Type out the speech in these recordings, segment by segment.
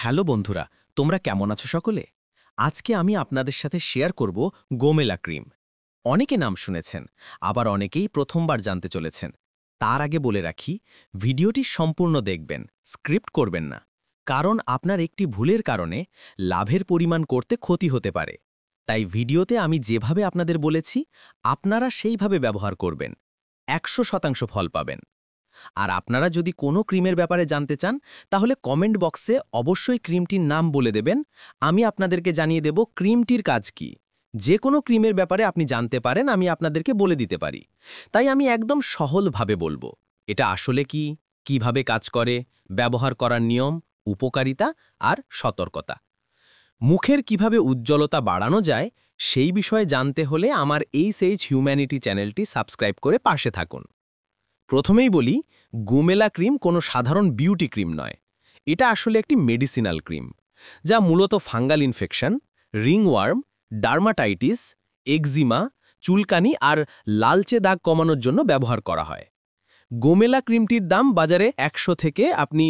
Hello বন্ধুরা, তোমরা কেমন আছো সকলে? আজকে আমি আপনাদের সাথে শেয়ার করব গোমেলা ক্রিম। অনেকে নাম শুনেছেন, আবার অনেকেই প্রথমবার জানতে চলেছেন। তার আগে বলে রাখি, ভিডিওটি সম্পূর্ণ দেখবেন, স্ক্রিপ্ট করবেন না। কারণ আপনার একটি ভুলের কারণে লাভের পরিমাণ করতে ক্ষতি হতে পারে। তাই ভিডিওতে আমি যেভাবে আপনাদের বলেছি, আপনারা সেইভাবে ব্যবহার করবেন। 100% ফল পাবেন। আর আপনারা যদি কোনো ক্রিমের ব্যাপারে জানতে চান তাহলে কমেন্ট বক্সে অবশ্যই ক্রিমটির নাম বলে দেবেন। আমি আপনাদেরকে জানিয়ে দেব ক্রিমটির কাজ কি। যে কোনো ক্রিমের ব্যাপারে আপনি জানতে পারেন, আমি আপনাদেরকে বলে দিতে পারি। তাই আমি একদম সহজভাবে বলবো এটা আসলে কি, কিভাবে কাজ করে, ব্যবহার করার নিয়ম, উপকারিতা আর সতর্কতা। মুখের কিভাবে উজ্জ্বলতা বাড়ানো যায় সেই বিষয়ে জানতে হলে আমার এই সেইজ হিউম্যানিটি চ্যানেলটি সাবস্ক্রাইব করে পাশে থাকুন। প্রথমেই বলি, গোমেলা ক্রিম কোনো সাধারণ বিউটি ক্রিম নয়। এটা আসলে একটি মেডিসিনাল ক্রিম, যা মূলত ফাঙ্গাল ইনফেকশন, রিংওয়ার্ম, ডার্মাটাইটিস, এক্সিমা, চুলকানি আর লালচে দাগ কমানোর জন্য ব্যবহার করা হয়। গোমেলা ক্রিমটির দাম বাজারে 100 থেকে আপনি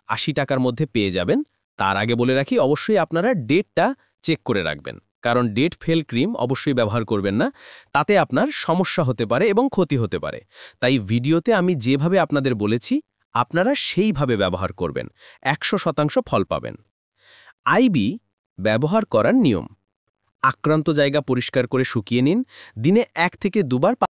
80 টাকার মধ্যে পেয়ে যাবেন। তার আগে বলে রাখি, অবশ্যই আপনারা ডেটটা চেক করে রাখবেন, কারণ ডেট ফেল ক্রিম অবশ্যই ব্যবহার করবেন না। তাতে আপনার সমস্যা হতে পারে এবং ক্ষতি হতে পারে। তাই ভিডিওতে আমি যেভাবে আপনাদের বলেছি, আপনারা সেইভাবে ব্যবহার করবেন, 100% ফল পাবেন। আইবি ব্যবহার করার নিয়ম: আক্রান্ত জায়গা পরিষ্কার করে শুকিয়ে নিন, দিনে 1 থেকে 2 বার